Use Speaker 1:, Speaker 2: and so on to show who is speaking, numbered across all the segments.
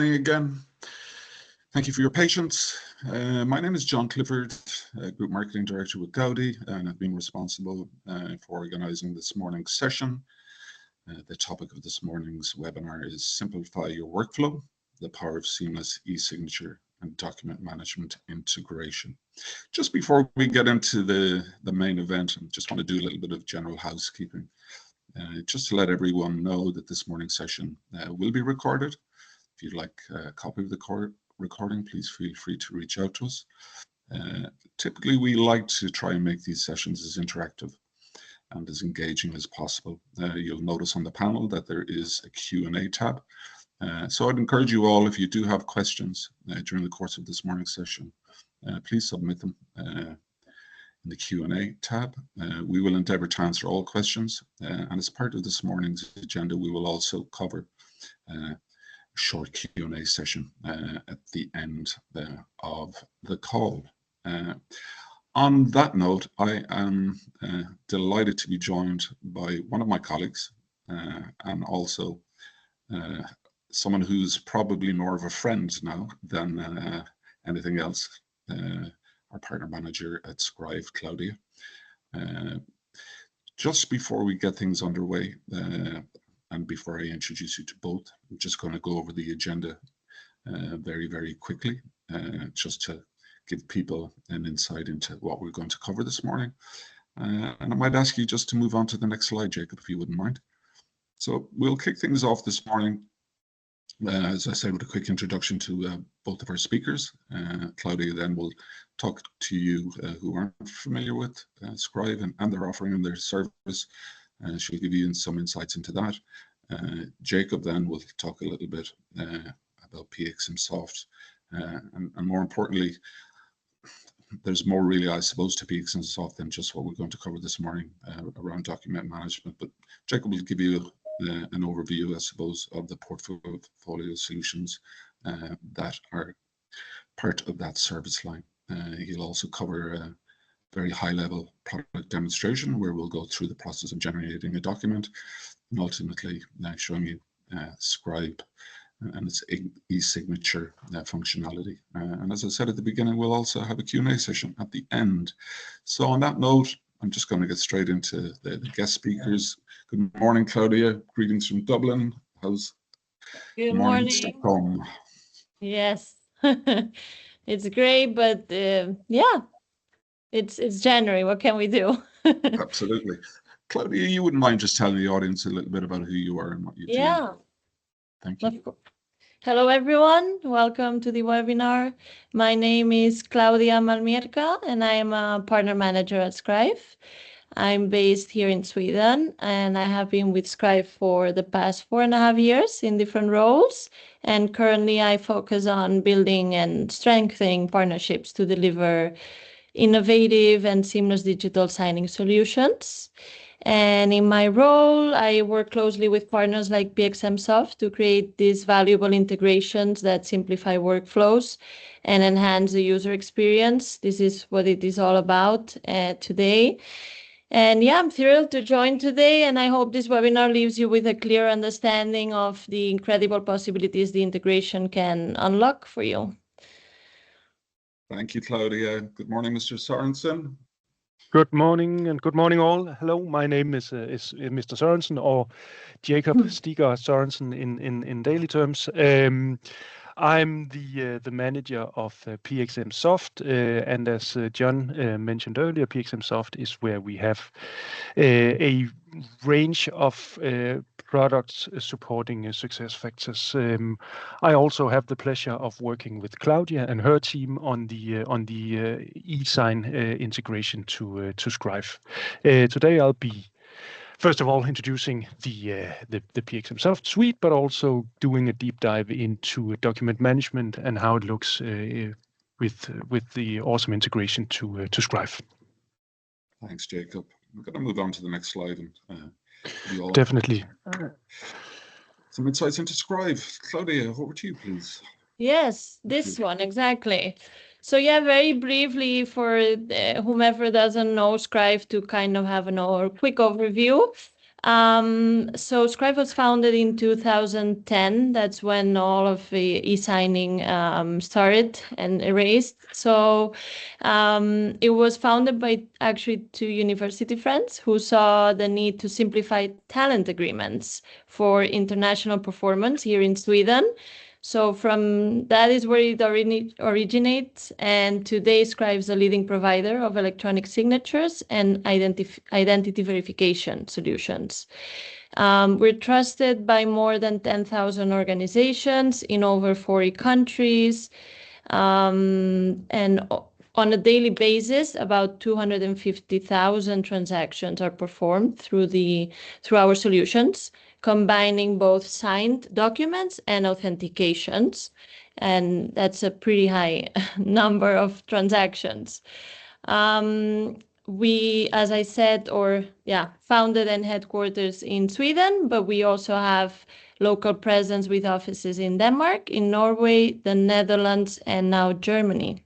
Speaker 1: Again. Thank you for your patience. My name is John Clifford, Group Marketing Director with Gaudi, and I've been responsible for organizing this morning's session. The topic of this morning's webinar is Simplify Your Workflow, the Power of Seamless e-signature and Document Management Integration. Just before we get into the main event, I just want to do a little bit of general housekeeping. Just to let everyone know that this morning's session will be recorded. If you'd like a copy of the recording, please feel free to reach out to us. Typically, we like to try and make these sessions as interactive and as engaging as possible. You'll notice on the panel that there is a Q&A tab. So I'd encourage you all, if you do have questions during the course of this morning's session, please submit them in the Q&A tab. We will endeavour to answer all questions. And as part of this morning's agenda, we will also cover short Q&A session at the end of the call. On that note, I am delighted to be joined by one of my colleagues and also someone who's probably more of a friend now than anything else, our partner manager at Scrive, Claudia. Just before we get things underway, and before I introduce you to both, I'm just going to go over the agenda very, very quickly, just to give people an insight into what we're going to cover this morning. And I might ask you just to move on to the next slide, Jacob, if you wouldn't mind. So we'll kick things off this morning, as I said, with a quick introduction to both of our speakers. Claudia then will talk to you who aren't familiar with Scrive and their offering and their service. She'll give you some insights into that. Jacob then will talk a little bit about PXMSOFT, and more importantly, there's more really, I suppose, to PXMSOFT than just what we're going to cover this morning around document management. But Jacob will give you an overview, I suppose, of the portfolio solutions that are part of that service line. He'll also cover very high-level product demonstration where we'll go through the process of generating a document and ultimately showing you Scribe and its e-signature functionality. And as I said at the beginning, we'll also have a Q&A session at the end. So on that note, I'm just going to get straight into the guest speakers. Good morning, Claudia. Greetings from Dublin. How's
Speaker 2: Good morning.
Speaker 1: Stockholm?
Speaker 2: Yes, it's great, but yeah. It's January. What can we do?
Speaker 1: Absolutely. Claudia, you wouldn't mind just telling the audience a little bit about who you are and what you do?
Speaker 2: Yeah.
Speaker 1: Thank you.
Speaker 2: Hello, everyone. Welcome to the webinar. My name is Claudia Malmierka, and I am a partner manager at Scrive. I'm based here in Sweden, and I have been with Scrive for the past 4.5 years in different roles. And currently, I focus on building and strengthening partnerships to deliver innovative and seamless digital signing solutions. And in my role, I work closely with partners like PXMSOFT to create these valuable integrations that simplify workflows and enhance the user experience. This is what it is all about today. And yeah, I'm thrilled to join today, and I hope this webinar leaves you with a clear understanding of the incredible possibilities the integration can unlock for you.
Speaker 1: Thank you, Claudia. Good morning, Mr. Sorensen.
Speaker 3: Good morning, and good morning all. Hello, my name is Mr. Sorensen, or Jacob Stiger Sorensen in daily terms. I'm the manager of PXMSOFT, and as John mentioned earlier, PXMSOFT is where we have a range of products supporting SuccessFactors. I also have the pleasure of working with Claudia and her team on the e-sign integration to Scrive. Today I'll be first of all introducing the PXMSOFT suite, but also doing a deep dive into document management and how it looks with the awesome integration to Scrive.
Speaker 1: Thanks, Jacob. We're going to move on to the next slide. And
Speaker 3: definitely.
Speaker 1: Some insights into Scrive. Claudia, over to you, please.
Speaker 2: Yes, this one, exactly. So yeah, very briefly for whomever doesn't know Scrive, to kind of have a quick overview. So Scrive was founded in 2010. That's when all of the e-signing started and erased. So it was founded by actually 2 university friends who saw the need to simplify talent agreements for international performance here in Sweden. So from that is where it originates, and today Scrive is a leading provider of electronic signatures and identity verification solutions. We're trusted by more than 10,000 organizations in over 40 countries, and on a daily basis, about 250,000 transactions are performed through our solutions, combining both signed documents and authentications. And that's a pretty high number of transactions. We, as I said, founded and headquarters in Sweden, but we also have local presence with offices in Denmark, in Norway, the Netherlands, and now Germany.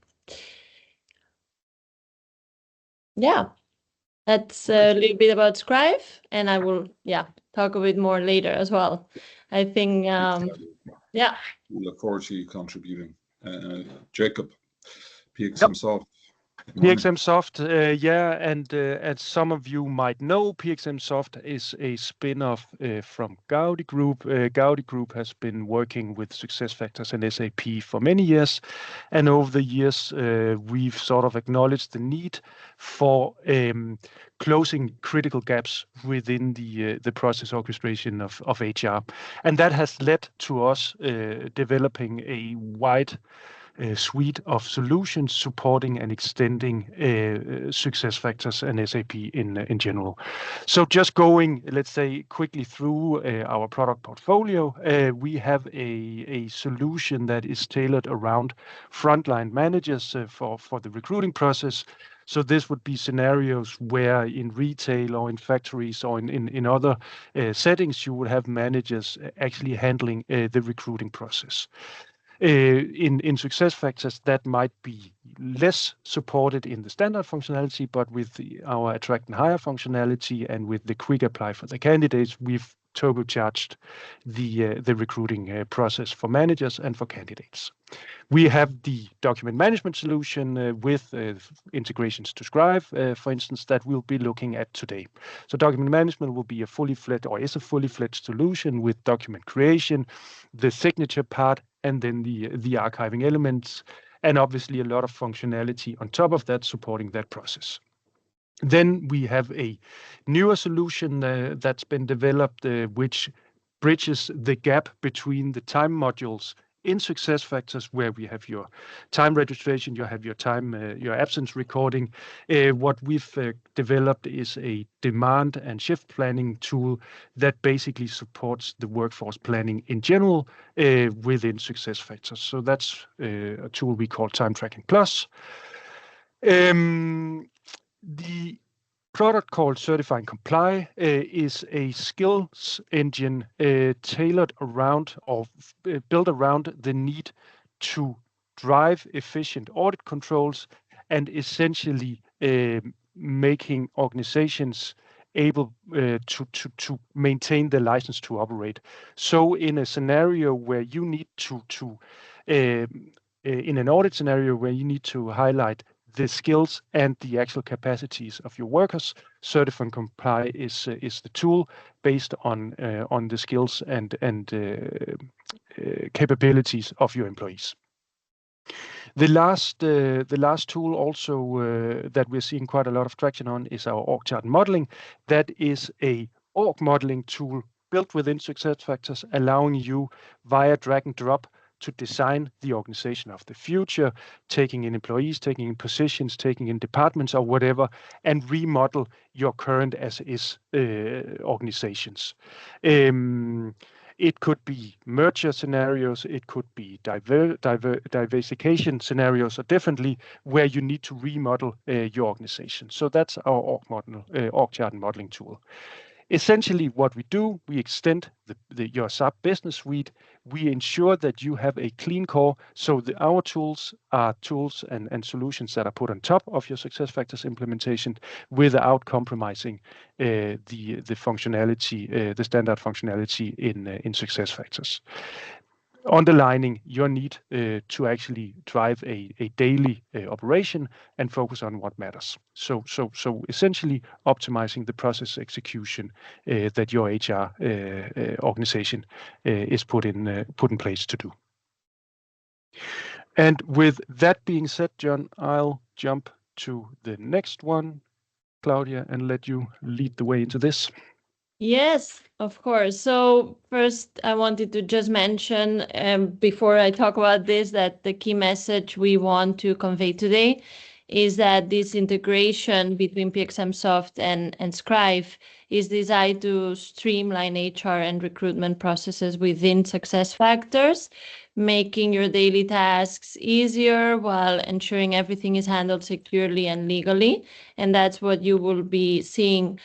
Speaker 2: Yeah, that's a little bit about Scrive, and I will, talk a bit more later as well. I think,
Speaker 1: We look forward to you contributing. Jacob, PXMSOFT.
Speaker 3: PXMSOFT, and as some of you might know, PXMSOFT is a spin-off from Gaudi Group. Gaudi Group has been working with SuccessFactors and SAP for many years, and over the years we've sort of acknowledged the need for closing critical gaps within the process orchestration of HR, and that has led to us developing a wide suite of solutions supporting and extending SuccessFactors and SAP in general. So just going, let's say, quickly through our product portfolio, we have a solution that is tailored around frontline managers for the recruiting process. So this would be scenarios where in retail or in factories or in other settings, you would have managers actually handling the recruiting process. In SuccessFactors, that might be less supported in the standard functionality, but with our attract and hire functionality and with the quick apply for the candidates, we've turbocharged the recruiting process for managers and for candidates. We have the document management solution with integrations to Scrive, for instance, that we'll be looking at today. So document management will be a fully fledged solution with document creation, the signature part, and then the archiving elements, and obviously a lot of functionality on top of that supporting that process. Then we have a newer solution that's been developed, which bridges the gap between the time modules in SuccessFactors, where we have your time registration, you have your time, your absence recording. What we've developed is a demand and shift planning tool that basically supports the workforce planning in general within SuccessFactors. So that's a tool we call Time Tracking Plus. The product called Certify and Comply is a skills engine tailored around or built around the need to drive efficient audit controls and essentially making organizations able to maintain the license to operate. So in a scenario where you need in an audit scenario where you need to highlight the skills and the actual capacities of your workers, Certify and Comply is the tool based on the skills and capabilities of your employees. The last tool also that we're seeing quite a lot of traction on is our org chart modeling. That is a org modeling tool built within SuccessFactors, allowing you via drag and drop to design the organization of the future, taking in employees, taking in positions, taking in departments or whatever, and remodel your current as-is organizations. It could be merger scenarios, it could be diversification scenarios, or differently, where you need to remodel your organization. So that's our org chart modeling tool. Essentially, what we do, we extend your SAP Business Suite. We ensure that you have a clean core, so our tools are tools and solutions that are put on top of your SuccessFactors implementation without compromising the functionality, the standard functionality in SuccessFactors. Underlining your need to actually drive a daily operation and focus on what matters. So essentially optimizing the process execution that your HR organization is put in place to do. And with that being said, John, I'll jump to the next one, Claudia, and let you lead the way into this.
Speaker 2: Yes, of course. So first, I wanted to just mention, before I talk about this, that the key message we want to convey today is that this integration between PXMSOFT and Scrive is designed to streamline HR and recruitment processes within SuccessFactors, making your daily tasks easier while ensuring everything is handled securely and legally. And that's what you will be seeing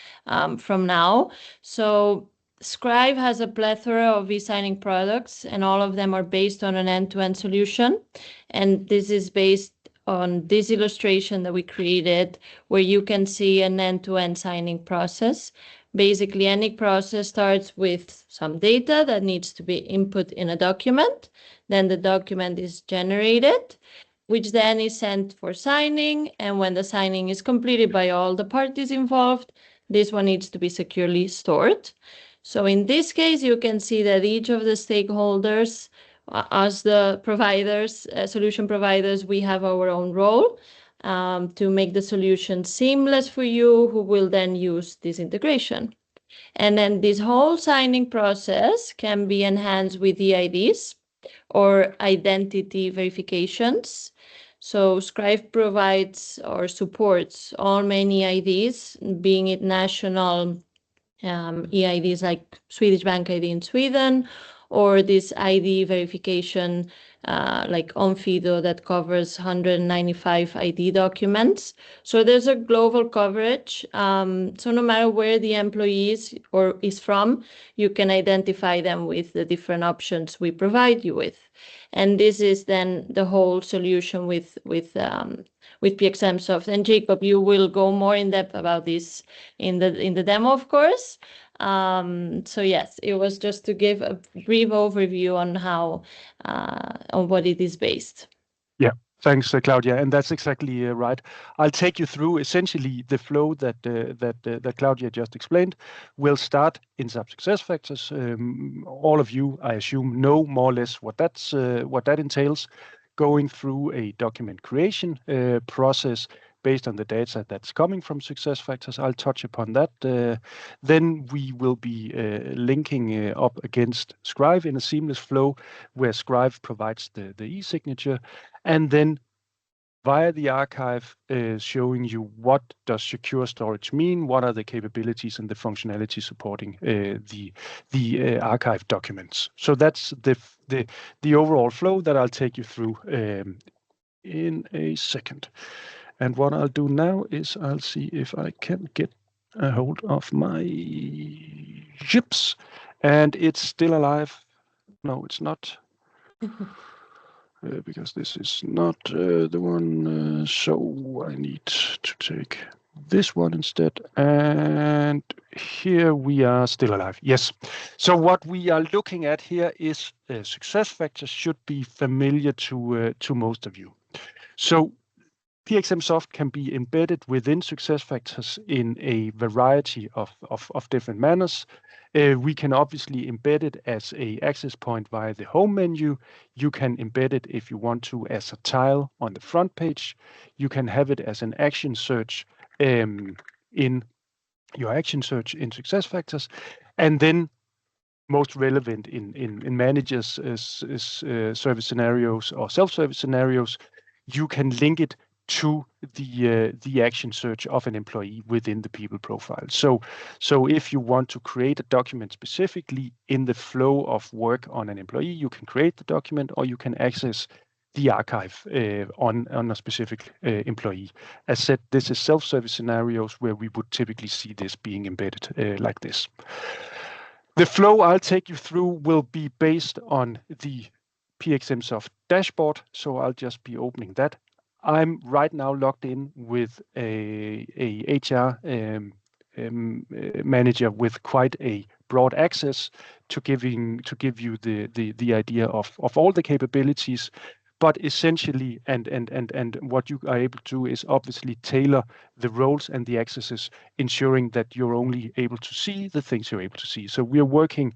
Speaker 2: from now. So Scrive has a plethora of e-signing products, and all of them are based on an end-to-end solution. And this is based on this illustration that we created, where you can see an end-to-end signing process. Basically, any process starts with some data that needs to be input in a document. Then the document is generated, which then is sent for signing. And when the signing is completed by all the parties involved, this one needs to be securely stored. So in this case, you can see that each of the stakeholders, as the providers, solution providers, we have our own role to make the solution seamless for you, who will then use this integration. And then this whole signing process can be enhanced with EIDs or identity verifications. So Scrive provides or supports all many EIDs, being it national EIDs like Swedish Bank ID in Sweden, or this ID verification like Onfido that covers 195 ID documents. So there's a global coverage. So no matter where the employee is from, you can identify them with the different options we provide you with. And this is then the whole solution with PXMSOFT. And Jacob, you will go more in depth about this in the demo, of course. So yes, it was just to give a brief overview on how on what it is based.
Speaker 3: Yeah, thanks, Claudia, and that's exactly right. I'll take you through essentially the flow that Claudia just explained. We'll start in SAP SuccessFactors. All of you, I assume, know more or less what that entails. Going through a document creation process based on the data that's coming from SuccessFactors. I'll touch upon that. Then we will be linking up against Scrive in a seamless flow where Scrive provides the e-signature, and then via the archive showing you what does secure storage mean, what are the capabilities and the functionality supporting the archive documents. So that's the overall flow that I'll take you through in a second. And what I'll do now is I'll see if I can get a hold of my chips, and it's still alive. No, it's not. Because this is not the one, so I need to take this one instead. And here we are still alive. Yes. So what we are looking at here is SuccessFactors should be familiar to most of you. So PXMSOFT can be embedded within SuccessFactors in a variety of different manners. We can obviously embed it as an access point via the home menu. You can embed it if you want to as a tile on the front page. You can have it as an action search in your action search in SuccessFactors. And then most relevant in managers service scenarios or self-service scenarios, you can link it to the action search of an employee within the people profile. So if you want to create a document specifically in the flow of work on an employee, you can create the document, or you can access the archive on a specific employee. As said, this is self-service scenarios where we would typically see this being embedded like this. The flow I'll take you through will be based on the PXMSOFT dashboard, so I'll just be opening that. I'm right now logged in with a HR manager with quite a broad access to give you the idea of all the capabilities. But essentially, and what you are able to do is obviously tailor the roles and the accesses, ensuring that you're only able to see the things you're able to see. So we are working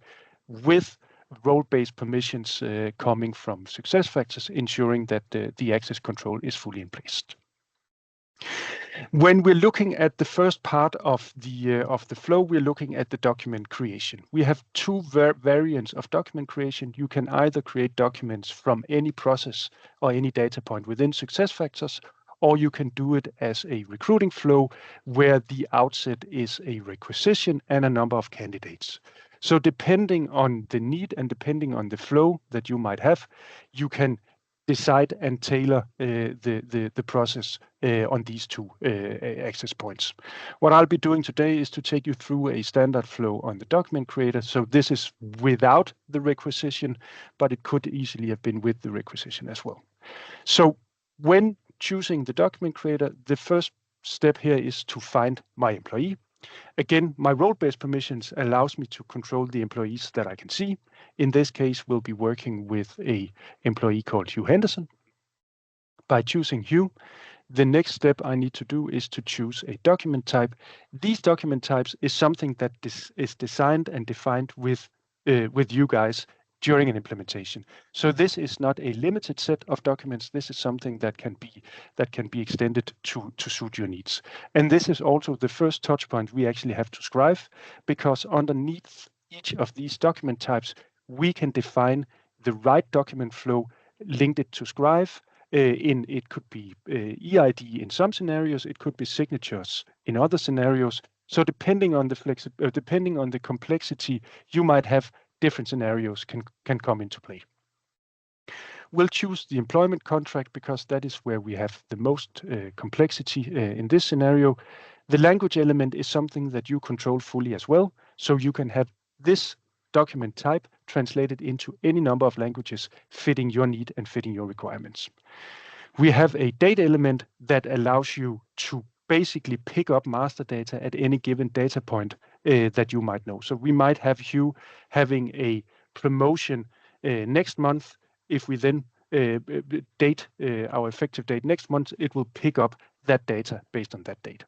Speaker 3: with role-based permissions coming from SuccessFactors, ensuring that the access control is fully in place. When we're looking at the first part of the flow, we're looking at the document creation. We have two variants of document creation. You can either create documents from any process or any data point within SuccessFactors, or you can do it as a recruiting flow where the outset is a requisition and a number of candidates. So depending on the need and depending on the flow that you might have, you can decide and tailor the process on these two access points. What I'll be doing today is to take you through a standard flow on the document creator. So this is without the requisition, but it could easily have been with the requisition as well. So when choosing the document creator, the first step here is to find my employee. Again, my role-based permissions allows me to control the employees that I can see. In this case, we'll be working with an employee called Hugh Henderson. By choosing Hugh, the next step I need to do is to choose a document type. These document types is something that is designed and defined with you guys during an implementation. So this is not a limited set of documents. This is something that can be extended to suit your needs. And this is also the first touch point we actually have to Scrive, because underneath each of these document types, we can define the right document flow, linked it to Scrive. It could be EID in some scenarios, it could be signatures in other scenarios. So depending on the complexity you might have, different scenarios can come into play. We'll choose the employment contract because that is where we have the most complexity in this scenario. The language element is something that you control fully as well, so you can have this document type translated into any number of languages fitting your need and fitting your requirements. We have a data element that allows you to basically pick up master data at any given data point that you might know. So we might have Hugh having a promotion next month. If we then date our effective date next month, it will pick up that data based on that date.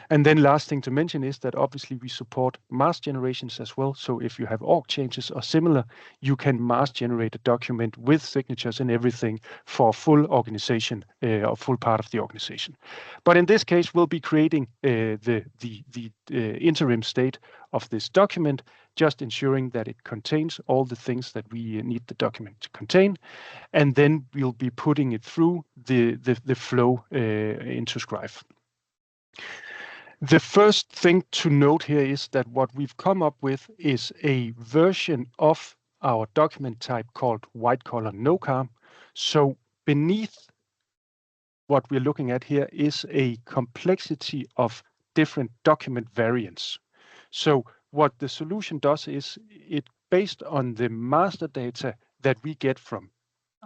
Speaker 3: And then last thing to mention is that obviously we support mass generations as well. So if you have org changes or similar, you can mass generate a document with signatures and everything for a full organization or full part of the organization. But in this case, we'll be creating the interim state of this document, just ensuring that it contains all the things that we need the document to contain. And then we'll be putting it through the flow into Scrive. The first thing to note here is that what we've come up with is a version of our document type called white collar no car. So beneath what we're looking at here is a complexity of different document variants. So what the solution does is it based on the master data that we get from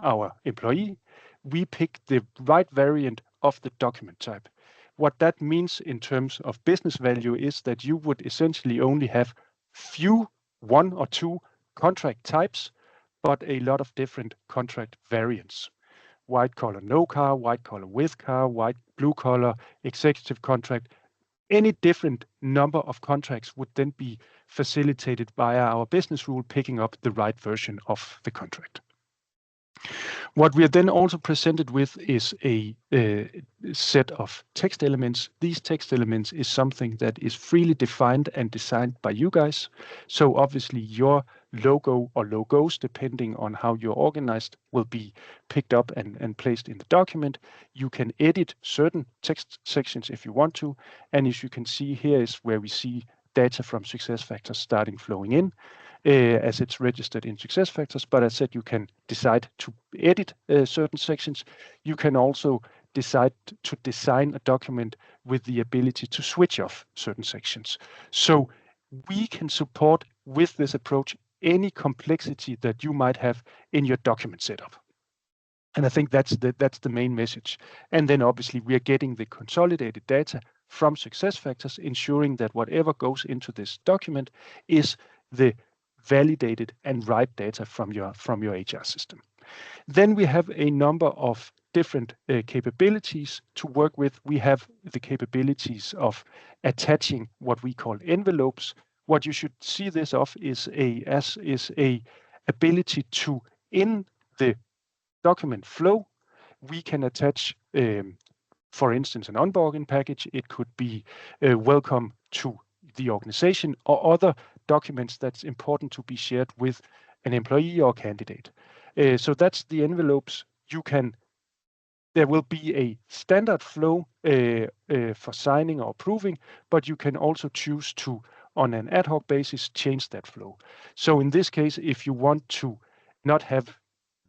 Speaker 3: our employee, we pick the right variant of the document type. What that means in terms of business value is that you would essentially only have one or two contract types, but a lot of different contract variants. White collar no car, white collar with car, blue collar, executive contract. Any different number of contracts would then be facilitated via our business rule, picking up the right version of the contract. What we are then also presented with is a set of text elements. These text elements is something that is freely defined and designed by you guys. So obviously your logo or logos, depending on how you're organized, will be picked up and placed in the document. You can edit certain text sections if you want to. And as you can see, here is where we see data from SuccessFactors starting flowing in. as it's registered in SuccessFactors. But as said, you can decide to edit certain sections. You can also decide to design a document with the ability to switch off certain sections. So we can support with this approach any complexity that you might have in your document setup. And I think that's the main message. And then obviously we are getting the consolidated data from SuccessFactors, ensuring that whatever goes into this document is the validated and right data from your HR system. Then we have a number of different capabilities to work with. We have the capabilities of attaching what we call envelopes. What you should see this of is a ability to, in the document flow, we can attach, for instance, an onboarding package. It could be welcome to the organization or other documents that's important to be shared with an employee or candidate. So that's the envelopes. There will be a standard flow for signing or approving, but you can also choose to, on an ad hoc basis, change that flow. So in this case, if you want to not have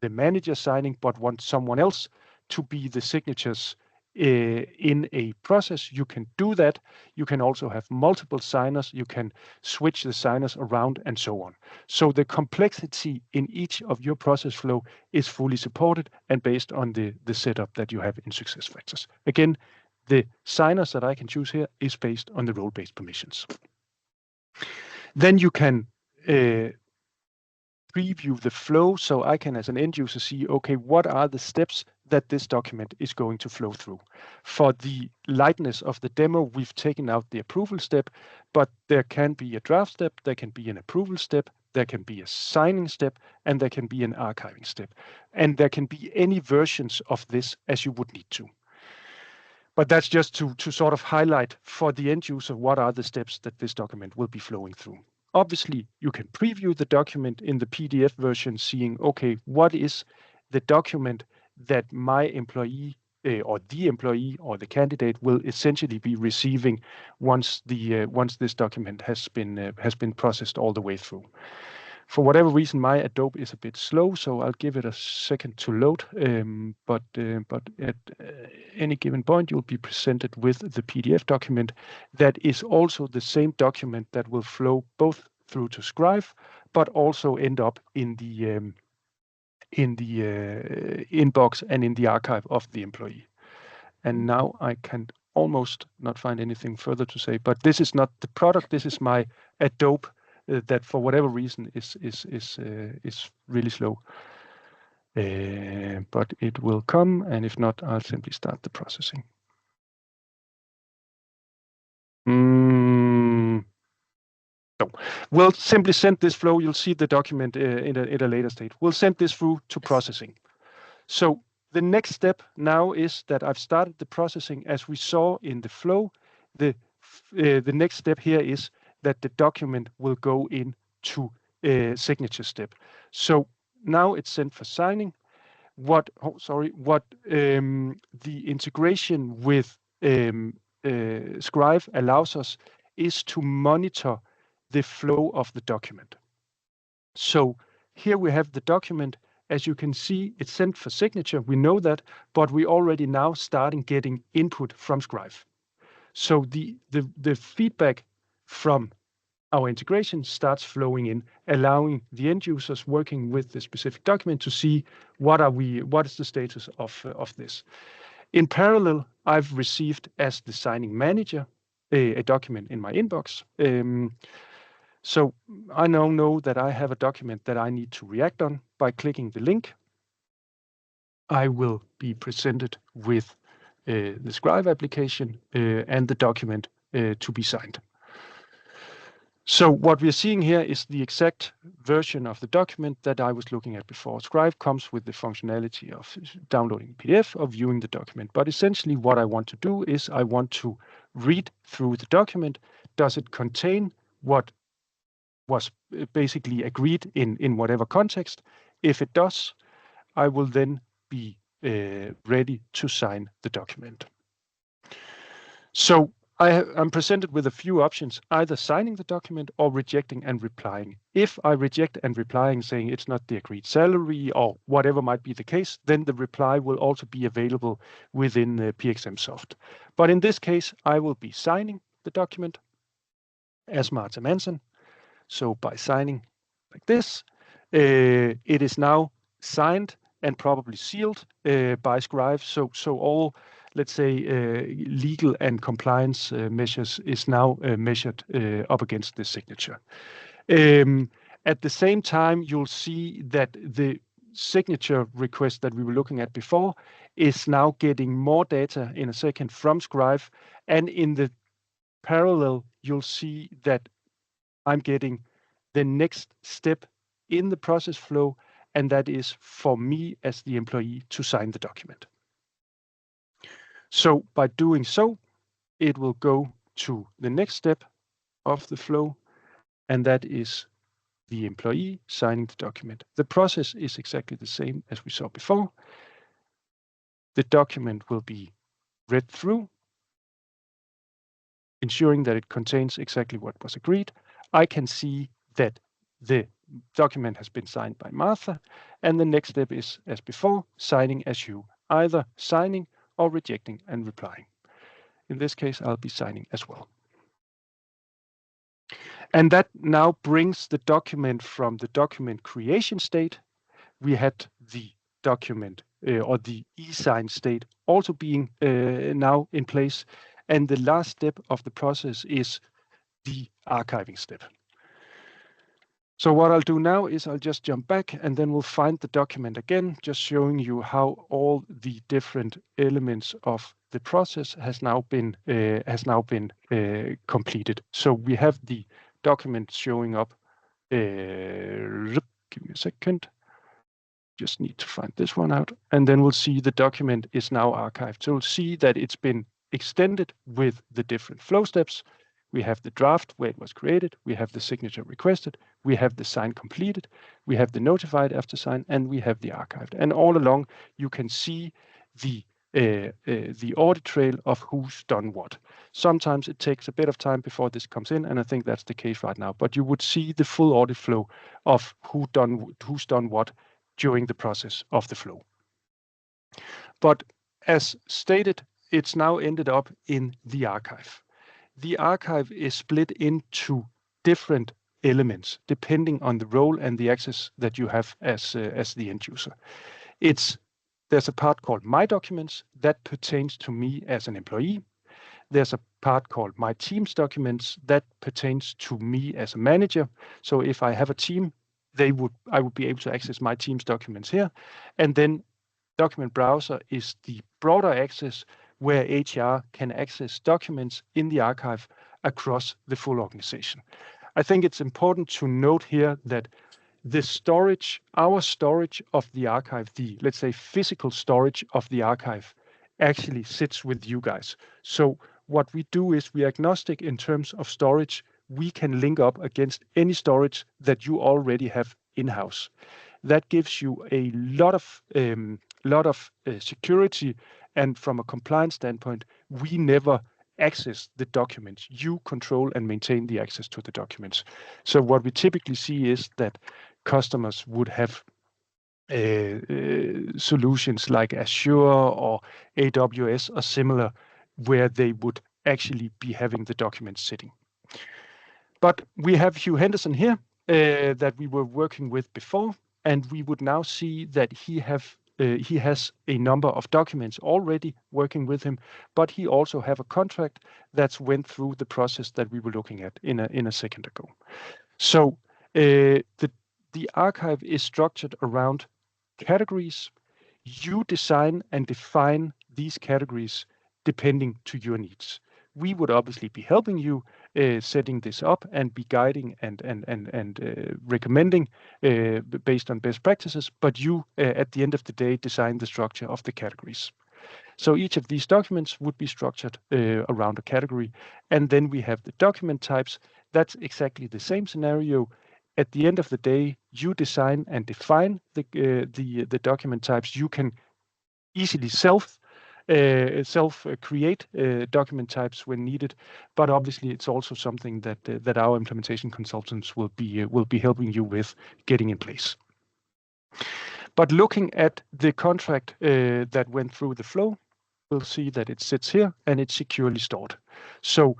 Speaker 3: the manager signing, but want someone else to be the signatures in a process, you can do that. You can also have multiple signers. You can switch the signers around and so on. So the complexity in each of your process flow is fully supported and based on the setup that you have in SuccessFactors. Again, the signers that I can choose here is based on the role-based permissions. Then you can preview the flow, so I can, as an end user, see, okay, what are the steps that this document is going to flow through. For the lightness of the demo, we've taken out the approval step, but there can be a draft step, there can be an approval step, there can be a signing step, and there can be an archiving step. And there can be any versions of this as you would need to. But that's just to sort of highlight for the end user what are the steps that this document will be flowing through. Obviously, you can preview the document in the PDF version, seeing, okay, what is the document that my employee or the candidate will essentially be receiving once this document has been processed all the way through. For whatever reason, my Adobe is a bit slow, so I'll give it a second to load. But at any given point, you'll be presented with the PDF document that is also the same document that will flow both through to Scrive, but also end up in the inbox and in the archive of the employee. And now I can almost not find anything further to say, but this is not the product. This is my Adobe that for whatever reason is really slow. But it will come, and if not, I'll simply start the processing. No, we'll simply send this flow. You'll see the document in a later state. We'll send this through to processing. So the next step now is that I've started the processing. As we saw in the flow, the next step here is that the document will go into a signature step. So now it's sent for signing. The integration with Scrive allows us is to monitor the flow of the document. So here we have the document. As you can see, it's sent for signature. We know that, but we already now starting getting input from Scrive. So the feedback from our integration starts flowing in, allowing the end users working with the specific document to see what is the status of this. In parallel, I've received, as the signing manager, a document in my inbox. So I now know that I have a document that I need to react on. By clicking the link, I will be presented with the Scrive application and the document to be signed. So what we're seeing here is the exact version of the document that I was looking at before. Scrive comes with the functionality of downloading PDF or viewing the document. But essentially what I want to do is I want to read through the document. Does it contain what was basically agreed in whatever context? If it does, I will then be ready to sign the document. So I'm presented with a few options, either signing the document or rejecting and replying. If I reject and replying saying it's not the agreed salary or whatever might be the case, then the reply will also be available within the PXMSOFT. But in this case, I will be signing the document as Martin Manson. So by signing like this, it is now signed and probably sealed by Scrive. So all, let's say, legal and compliance measures is now measured up against this signature. At the same time, you'll see that the signature request that we were looking at before is now getting more data in a second from Scrive. And in the parallel, you'll see that I'm getting the next step in the process flow, and that is for me as the employee to sign the document. So by doing so, it will go to the next step of the flow, and that is the employee signing the document. The process is exactly the same as we saw before. The document will be read through, ensuring that it contains exactly what was agreed. I can see that the document has been signed by Martha, and the next step is, as before, signing as you, either signing or rejecting and replying. In this case, I'll be signing as well. And that now brings the document from the document creation state. We had the document or the e-sign state also being now in place. And the last step of the process is the archiving step. So what I'll do now is I'll just jump back and then we'll find the document again, just showing you how all the different elements of the process has now been completed. So we have the document showing up. Give me a second. Just need to find this one out. And then we'll see the document is now archived. So we'll see that it's been extended with the different flow steps. We have the draft where it was created. We have the signature requested. We have the sign completed. We have the notified after sign, and we have the archived. And all along, you can see the audit trail of who's done what. Sometimes it takes a bit of time before this comes in, and I think that's the case right now. But you would see the full audit flow of who's done what during the process of the flow. But as stated, it's now ended up in the archive. The archive is split into different elements depending on the role and the access that you have as the end user. There's a part called My Documents that pertains to me as an employee. There's a part called My Team's Documents that pertains to me as a manager. So if I have a team, I would be able to access my team's documents here. And then Document Browser is the broader access where HR can access documents in the archive across the full organization. I think it's important to note here that the storage, our storage of the archive, let's say physical storage of the archive, actually sits with you guys. So what we do is we are agnostic in terms of storage. We can link up against any storage that you already have in-house. That gives you a lot of security, and from a compliance standpoint, we never access the documents. You control and maintain the access to the documents. So what we typically see is that customers would have solutions like Azure or AWS or similar, where they would actually be having the documents sitting. But we have Hugh Henderson here that we were working with before, and we would now see that he has a number of documents already working with him, but he also have a contract that's went through the process that we were looking at in a second ago. So the archive is structured around categories. You design and define these categories depending to your needs. We would obviously be helping you setting this up and be guiding and recommending based on best practices, but you at the end of the day design the structure of the categories. So each of these documents would be structured around a category, and then we have the document types. That's exactly the same scenario. At the end of the day, you design and define the document types. You can easily self-create document types when needed, but obviously it's also something that our implementation consultants will be helping you with getting in place. But looking at the contract that went through the flow, we'll see that it sits here and it's securely stored. So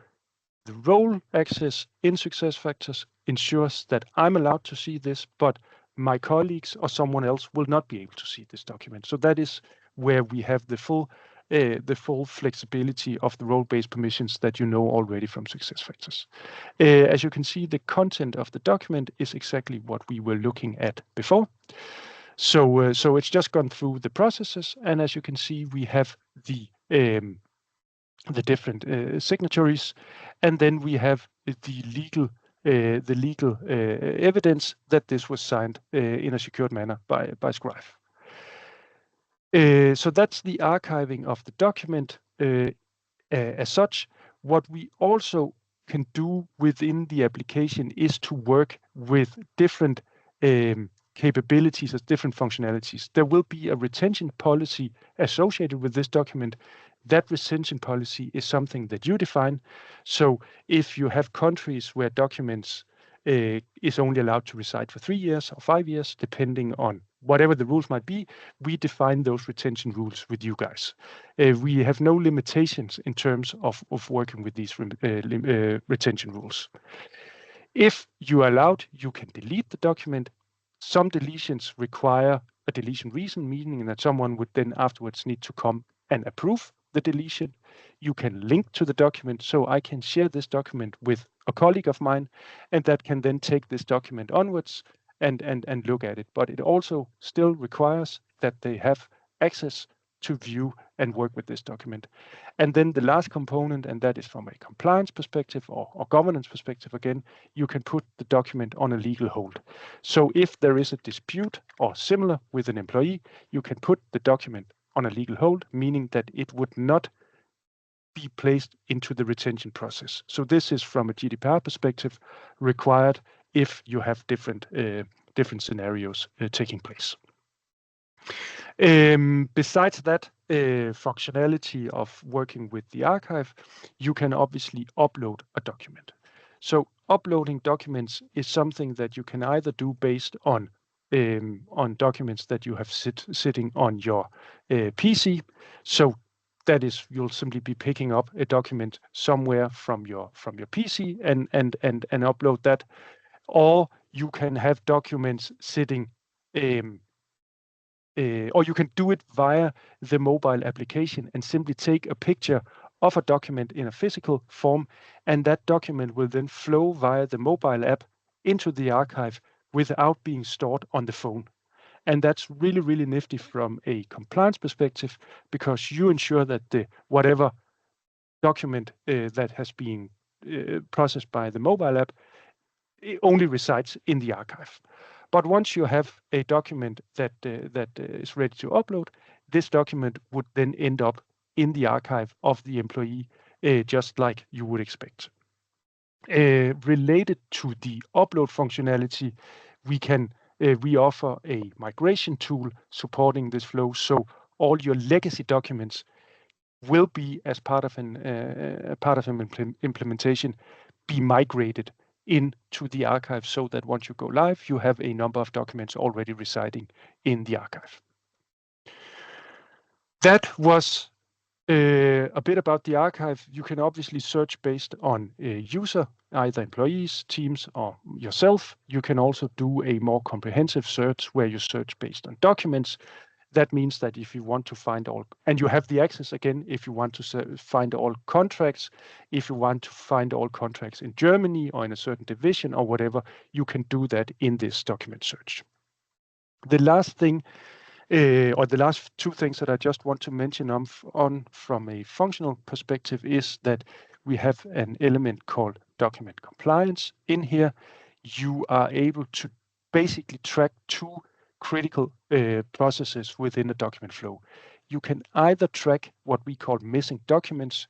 Speaker 3: the role access in SuccessFactors ensures that I'm allowed to see this, but my colleagues or someone else will not be able to see this document. So that is where we have the full flexibility of the role-based permissions that you know already from SuccessFactors. As you can see, the content of the document is exactly what we were looking at before. So it's just gone through the processes, and as you can see, we have the different signatories, and then we have the legal evidence that this was signed in a secured manner by Scrive. So that's the archiving of the document as such. What we also can do within the application is to work with different capabilities as different functionalities. There will be a retention policy associated with this document. That retention policy is something that you define. So if you have countries where documents is only allowed to reside for 3 years or 5 years, depending on whatever the rules might be, we define those retention rules with you guys. We have no limitations in terms of working with these retention rules. If you are allowed, you can delete the document. Some deletions require a deletion reason, meaning that someone would then afterwards need to come and approve the deletion. You can link to the document, so I can share this document with a colleague of mine, and that can then take this document onwards and look at it. But it also still requires that they have access to view and work with this document. And then the last component, and that is from a compliance perspective or governance perspective, again, you can put the document on a legal hold. So if there is a dispute or similar with an employee, you can put the document on a legal hold, meaning that it would not be placed into the retention process. So this is, from a GDPR perspective, required if you have different scenarios taking place. Besides that functionality of working with the archive, you can obviously upload a document. So uploading documents is something that you can either do based on documents that you have sitting on your PC. So that is, you'll simply be picking up a document somewhere from your PC and upload that, or you can have documents sitting, or you can do it via the mobile application and simply take a picture of a document in a physical form, and that document will then flow via the mobile app into the archive without being stored on the phone. And that's really, really nifty from a compliance perspective, because you ensure that whatever document that has been processed by the mobile app, it only resides in the archive. But once you have a document that is ready to upload, this document would then end up in the archive of the employee, just like you would expect. Related to the upload functionality, we offer a migration tool supporting this flow. So all your legacy documents will be, as part of an implementation, be migrated into the archive, so that once you go live, you have a number of documents already residing in the archive. That was a bit about the archive. You can obviously search based on a user, either employees, teams, or yourself. You can also do a more comprehensive search where you search based on documents. That means that if you want to find all, and you have the access again, if you want to find all contracts, if you want to find all contracts in Germany or in a certain division or whatever, you can do that in this document search. The last thing, or the last two things that I just want to mention on from a functional perspective, is that we have an element called document compliance in here. You are able to basically track two critical processes within a document flow. You can either track what we call missing documents,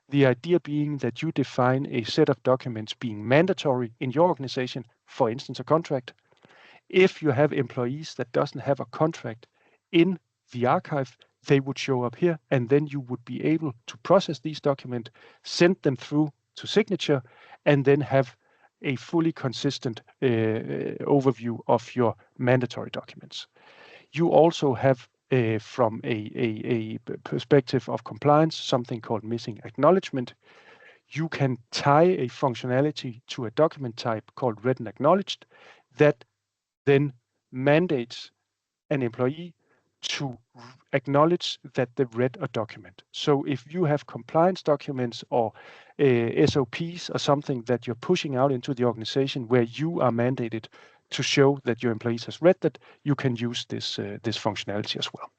Speaker 3: the idea being that you define a set of documents being mandatory in your organization, for instance, a contract. If you have employees that doesn't have a contract in the archive, they would show up here, and then you would be able to process these documents, send them through to signature, and then have a fully consistent overview of your mandatory documents. You also have, from a perspective of compliance, something called missing acknowledgement. You can tie a functionality to a document type called read and acknowledged that then mandates an employee to acknowledge that they've read a document. So if you have compliance documents or SOPs or something that you're pushing out into the organization where you are mandated to show that your employees has read that, you can use this functionality as well.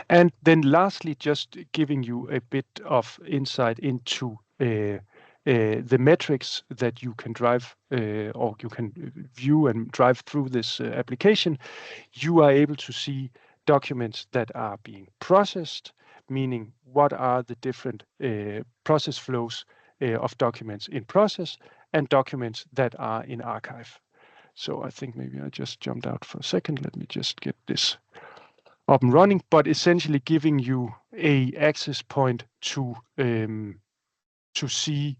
Speaker 3: And then lastly, just giving you a bit of insight into the metrics that you can drive or you can view and drive through this application. You are able to see documents that are being processed, meaning what are the different process flows of documents in process, and documents that are in archive. So I think maybe I just jumped out for a second. Let me just get this up and running, but essentially giving you a access point to see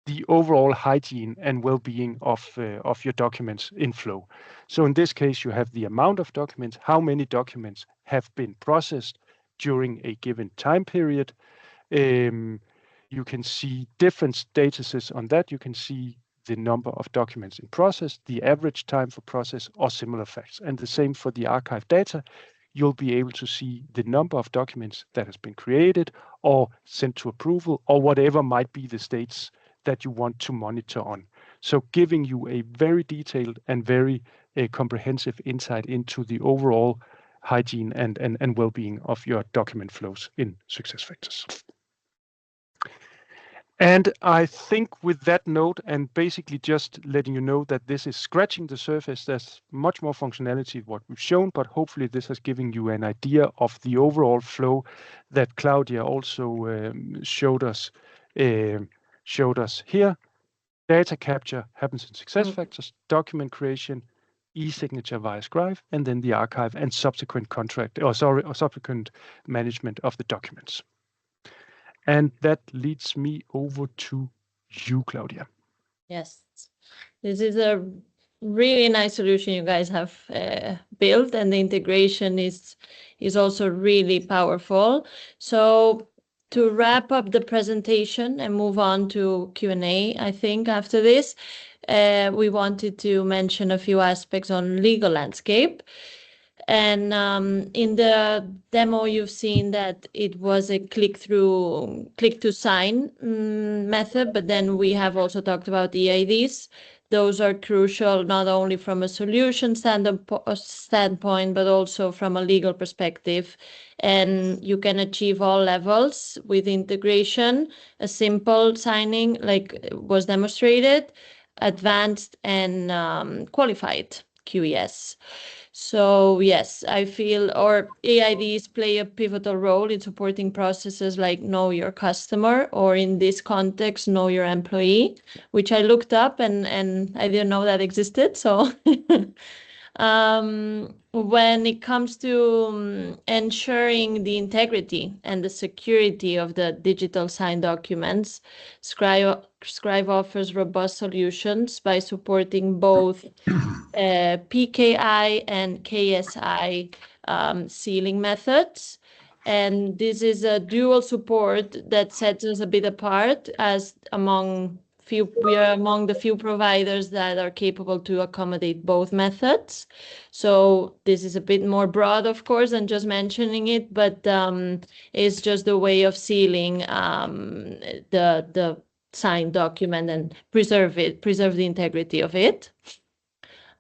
Speaker 3: the overall hygiene and well-being of your documents in flow. So in this case, you have the amount of documents, how many documents have been processed during a given time period. You can see different statuses on that. You can see the number of documents in process, the average time for process, or similar facts. And the same for the archive data. You'll be able to see the number of documents that has been created or sent to approval, or whatever might be the states that you want to monitor on. So giving you a very detailed and very comprehensive insight into the overall hygiene and well-being of your document flows in SuccessFactors. And I think with that note, and basically just letting you know that this is scratching the surface, there's much more functionality what we've shown, but hopefully this has given you an idea of the overall flow that Claudia also showed us here. Data capture happens in SuccessFactors, document creation, e-signature via Scrive, and then the archive and subsequent subsequent management of the documents. And that leads me over to you, Claudia.
Speaker 2: Yes, this is a really nice solution you guys have built, and the integration is also really powerful. So to wrap up the presentation and move on to Q&A, I think after this, we wanted to mention a few aspects on legal landscape. And in the demo, you've seen that it was a click to sign method, but then we have also talked about EIDs. Those are crucial not only from a solution standpoint, but also from a legal perspective. And you can achieve all levels with integration, a simple signing like was demonstrated, advanced and qualified QES. So yes, I feel EIDs play a pivotal role in supporting processes like know your customer, or in this context, know your employee, which I looked up and I didn't know that existed. So when it comes to ensuring the integrity and the security of the digital signed documents, Scrive offers robust solutions by supporting both PKI and KSI sealing methods. And this is a dual support that sets us a bit apart, as we are among the few providers that are capable to accommodate both methods. So this is a bit more broad, of course, than just mentioning it, but it's just a way of sealing the signed document and preserve the integrity of it.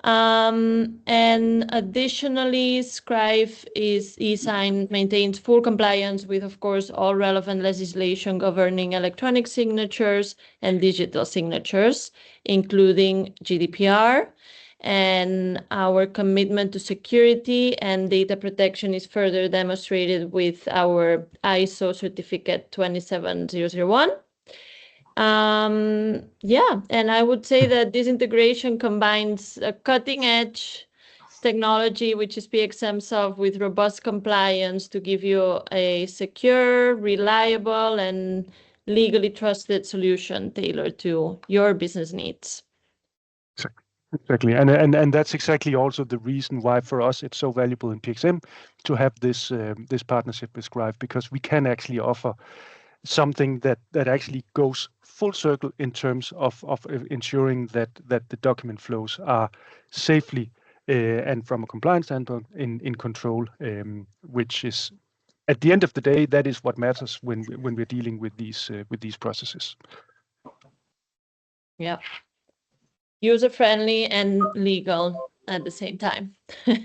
Speaker 2: And additionally, Scrive eSign maintains full compliance with, of course, all relevant legislation governing electronic signatures and digital signatures, including GDPR. And our commitment to security and data protection is further demonstrated with our ISO certificate 27001. And I would say that this integration combines a cutting-edge technology, which is PXMSOFT, with robust compliance to give you a secure, reliable, and legally trusted solution tailored to your business needs.
Speaker 3: Exactly, and that's exactly also the reason why for us it's so valuable in PXM to have this this partnership with Scrive, because we can actually offer something that actually goes full circle in terms of ensuring that the document flows are safely and from a compliance standpoint in control, which is at the end of the day, that is what matters when we're dealing with these processes.
Speaker 2: Yeah. User-friendly and legal at the same time.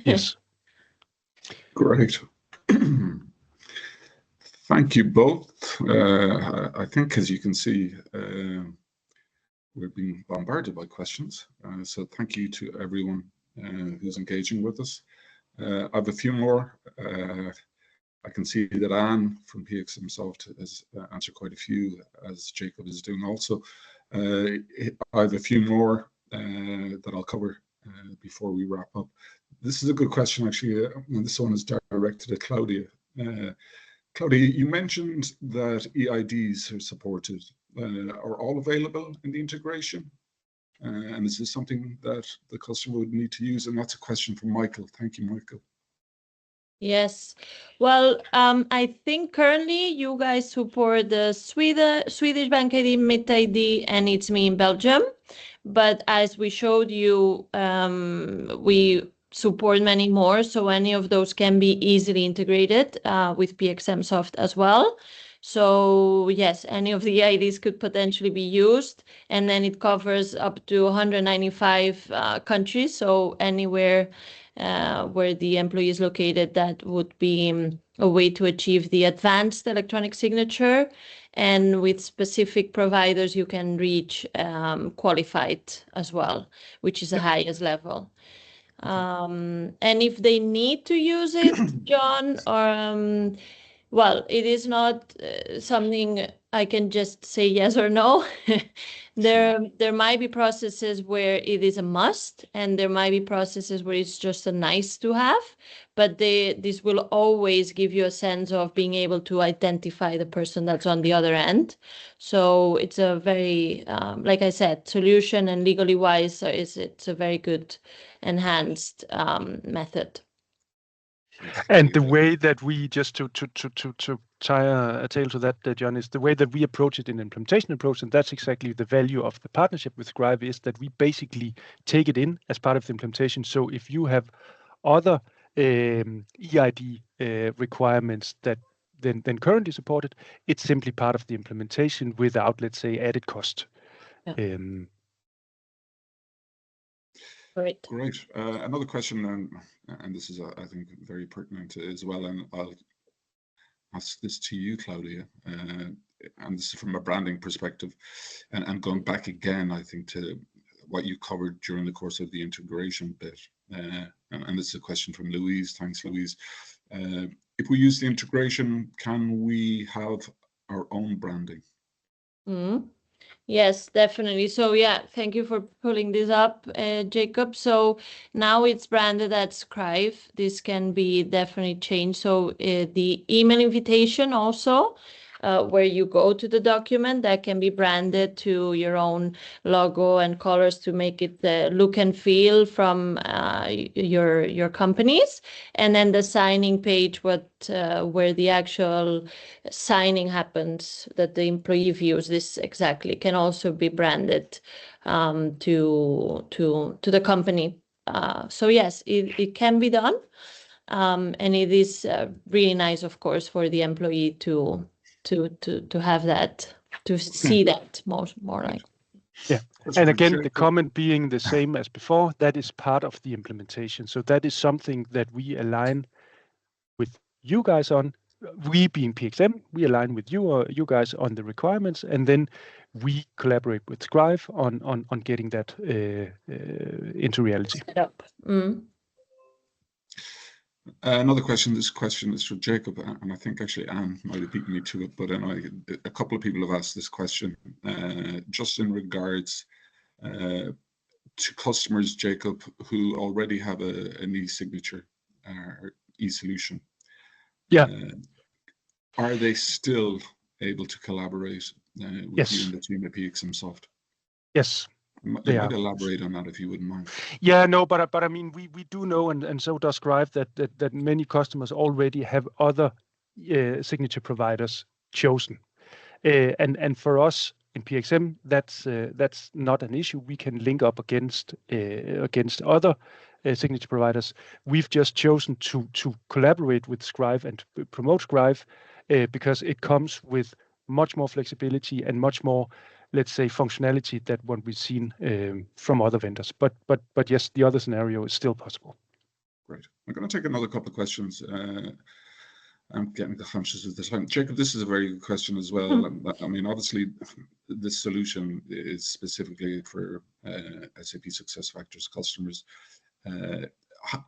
Speaker 3: Yes.
Speaker 1: Great. Thank you both. I think, as you can see, we're being bombarded by questions. So thank you to everyone who's engaging with us. I have a few more. I can see that Anne from PXMSOFT has answered quite a few, as Jacob is doing also. I have a few more that I'll cover before we wrap up. This is a good question, actually. This one is directed at Claudia. Claudia, you mentioned that EIDs are supported. Are all available in the integration? And is this something that the customer would need to use? And that's a question from Michael. Thank you, Michael.
Speaker 2: Yes. Well, I think currently you guys support the Swedish Bank ID, MIT ID, and It's Me in Belgium. But as we showed you, we support many more. So any of those can be easily integrated with PXMSOFT as well. So yes, any of the IDs could potentially be used. And then it covers up to 195 countries. So anywhere where the employee is located, that would be a way to achieve the advanced electronic signature. And with specific providers, you can reach qualified as well, which is the highest level. And if they need to use it, John, or well, it is not something I can just say yes or no. There might be processes where it is a must, and there might be processes where it's just a nice to have, but this will always give you a sense of being able to identify the person that's on the other end. So it's a very, like I said, solution, and legally wise, it's a very good enhanced method.
Speaker 3: And the way that we, just to tie a tail to that, John, is the way that we approach it in implementation approach, and that's exactly the value of the partnership with Scrive, is that we basically take it in as part of the implementation. So if you have other EID requirements that then currently supported, it's simply part of the implementation without, let's say, added cost.
Speaker 2: Yeah. Great.
Speaker 1: Another question, and this is, I think, very pertinent as well, and I'll ask this to you, Claudia, and this is from a branding perspective, and going back again, I think, to what you covered during the course of the integration bit, and this is a question from Louise. Thanks, Louise. If we use the integration, can we have our own branding?
Speaker 2: Mm-hmm. Yes, definitely. So yeah, thank you for pulling this up, Jacob. So now it's branded as Scrive. This can be definitely changed. So the email invitation also, where you go to the document, that can be branded to your own logo and colors to make it look and feel from your companies. And then the signing page, where the actual signing happens, that the employee views this exactly, can also be branded to the company. So yes, it can be done, and it is really nice, of course, for the employee to have that, to see that more like.
Speaker 3: Yeah, and again, the comment being the same as before, that is part of the implementation. So that is something that we align with you guys on. We being PXM, we align with you guys on the requirements, and then we collaborate with Scrive on getting that into reality.
Speaker 2: Set up.
Speaker 1: Another question. This question is for Jacob, and I think actually Anne might have beaten me to it, but a couple of people have asked this question just in regards to customers, Jacob, who already have an e-signature or e-solution.
Speaker 3: Yeah.
Speaker 1: Are they still able to collaborate with you and the team at PXMSOFT?
Speaker 3: Yes.
Speaker 1: You might elaborate on that if you wouldn't mind.
Speaker 3: Yeah, no, but I mean, we do know, and so does Scrive, that many customers already have other signature providers chosen, and for us in PXM, that's not an issue. We can link up against other signature providers. We've just chosen to collaborate with Scrive and promote Scrive because it comes with much more flexibility and much more, let's say, functionality than what we've seen from other vendors. But yes, the other scenario is still possible.
Speaker 1: Great. I'm going to take another couple of questions. I'm getting conscious of the time. Jacob, this is a very good question as well. I mean, obviously, this solution is specifically for SAP SuccessFactors customers.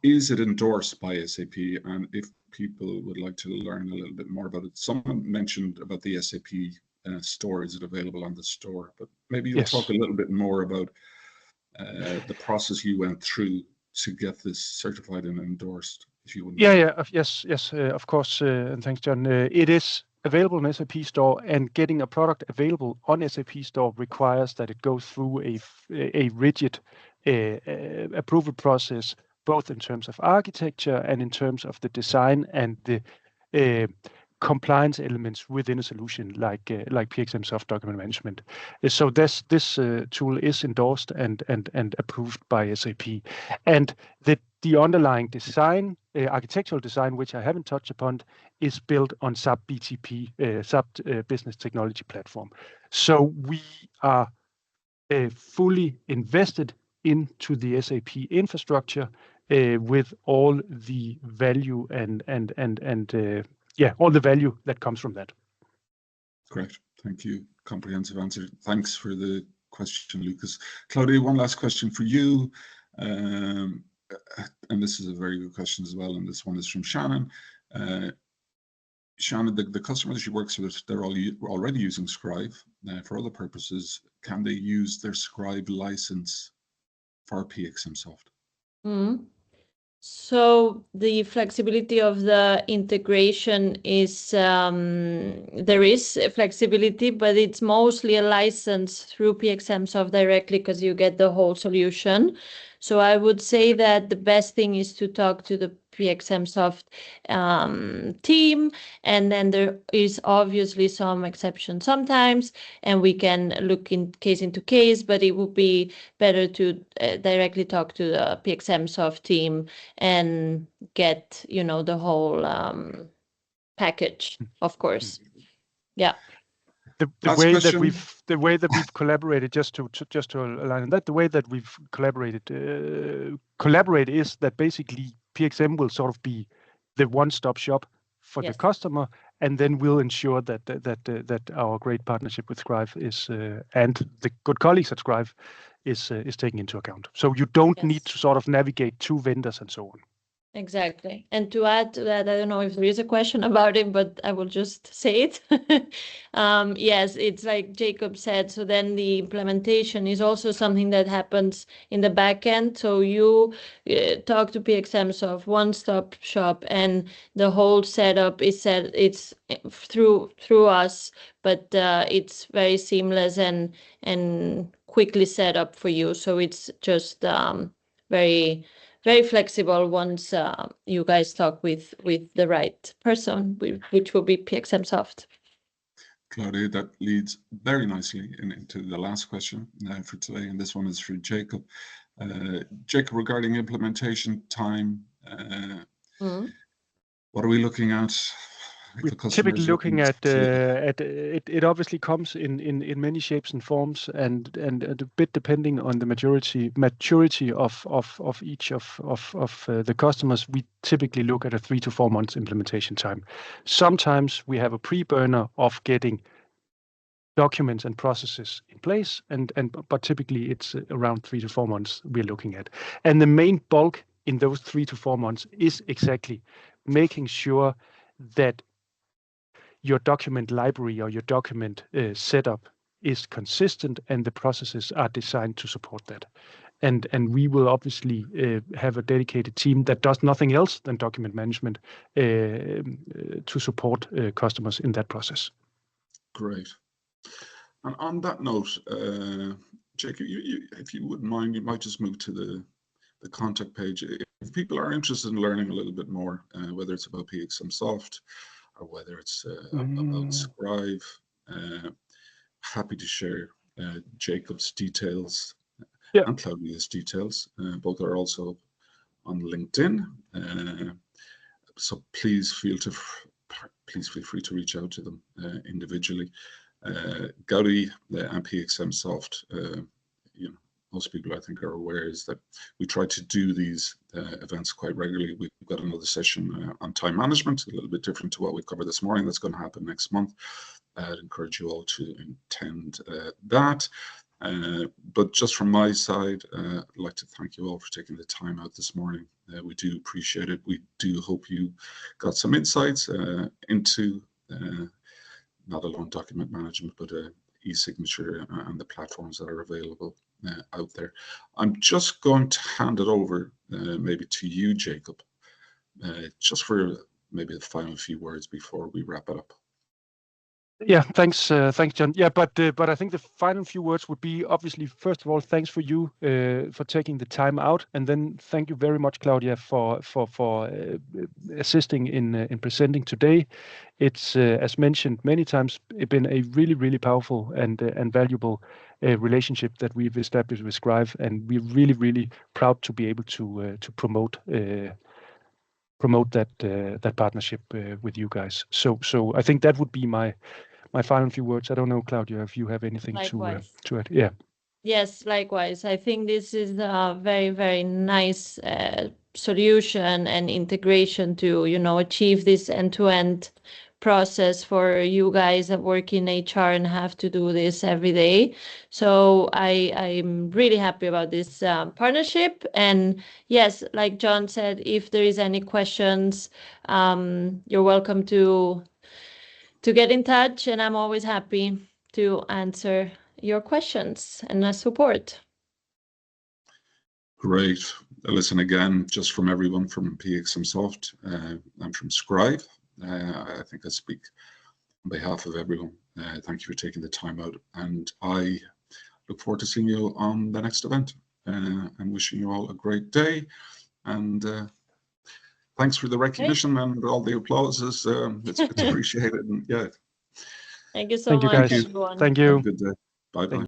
Speaker 1: Is it endorsed by SAP? And if people would like to learn a little bit more about it, someone mentioned about the SAP store. Is it available on the store? But maybe you'll talk a little bit more about the process you went through to get this certified and endorsed, if you wouldn't.
Speaker 3: Yes, of course. And thanks, John. It is available on SAP Store, and getting a product available on SAP Store requires that it goes through a rigid approval process, both in terms of architecture and in terms of the design and the compliance elements within a solution like PXMSOFT document management. So this tool is endorsed and approved by SAP, and the underlying design, architectural design, which I haven't touched upon, is built on SAP BTP, SAP Business Technology Platform. So we are fully invested into the SAP infrastructure with all the value and all the value that comes from that.
Speaker 1: Great, thank you. Comprehensive answer. Thanks for the question, Lucas. Claudia, one last question for you. And this is a very good question as well, and this one is from Shannon. Shannon, the customers she works with, they're already using Scrive for other purposes. Can they use their Scrive license for PXMSOFT?
Speaker 2: So the flexibility of the integration is, there is flexibility, but it's mostly a license through PXMSOFT directly because you get the whole solution. So I would say that the best thing is to talk to the PXMSOFT team, and then there is obviously some exception sometimes, and we can look in case into case, but it would be better to directly talk to the PXMSOFT team and get, the whole package, of course. Yeah.
Speaker 3: The way that we've collaborated, just to align on that, the way that we've collaborate is that basically PXM will sort of be the one-stop shop for the customer, and then we'll ensure that our great partnership with Scrive is and the good colleagues at Scrive is taken into account. So you don't need to sort of navigate two vendors and so on.
Speaker 2: Exactly. And to add to that, I don't know if there is a question about it, but I will just say it. Yes, it's like Jacob said. So then the implementation is also something that happens in the back end. So you talk to PXMSOFT, one-stop shop, and the whole setup is set. It's through us, but it's very seamless and quickly set up for you. So it's just very flexible once you guys talk with the right person, which will be PXMSOFT.
Speaker 1: Claudia, that leads very nicely into the last question for today, and this one is for Jacob. Jacob, regarding implementation time, what are we looking at?
Speaker 3: We're typically looking at it. Obviously comes in many shapes and forms, and a bit depending on the maturity of each of the customers. We typically look at a 3 to 4 months implementation time. Sometimes we have a pre-burner of getting documents and processes in place, but typically it's around 3 to 4 months we're looking at. And the main bulk in those 3 to 4 months is exactly making sure that your document library or your document setup is consistent and the processes are designed to support that. And we will obviously have a dedicated team that does nothing else than document management to support customers in that process.
Speaker 1: Great. And on that note, Jake, if you wouldn't mind, you might just move to the contact page. If people are interested in learning a little bit more, whether it's about PXMSOFT or whether it's about Scrive, happy to share Jacob's details and Claudia's details. Both are also on LinkedIn. So please feel free to reach out to them individually. Gaudi and PXMSOFT, most people I think are aware is that we try to do these events quite regularly. We've got another session on time management, a little bit different to what we covered this morning. That's going to happen next month. I'd encourage you all to attend that. But just from my side, I'd like to thank you all for taking the time out this morning. We do appreciate it. We do hope you got some insights into not alone document management, but e-signature and the platforms that are available out there. I'm just going to hand it over maybe to you, Jacob, just for maybe the final few words before we wrap it up.
Speaker 3: Yeah, thanks, John. Yeah, but I think the final few words would be obviously, first of all, thanks for you for taking the time out, and then thank you very much, Claudia, for assisting in presenting today. It's as mentioned many times, been a really powerful and valuable relationship that we've established with Scrive, and we're really proud to be able to promote that partnership with you guys. So I think that would be my final few words. I don't know, Claudia, if you have anything to add. Yeah.
Speaker 2: Yes, likewise. I think this is a very nice solution and integration to achieve this end-to-end process for you guys that work in HR and have to do this every day. So I'm really happy about this partnership. And yes, like John said, if there is any questions, you're welcome to get in touch, and I'm always happy to answer your questions and support.
Speaker 1: Great. Listen, again, just from everyone from PXMSOFT and from Scrive, I think I speak on behalf of everyone. Thank you for taking the time out, and I look forward to seeing you on the next event. I'm wishing you all a great day, and thanks for the recognition and all the applauses. It's appreciated. And yeah.
Speaker 2: Thank you so much, everyone.
Speaker 3: Thank you.
Speaker 1: Have a good day. Bye-bye.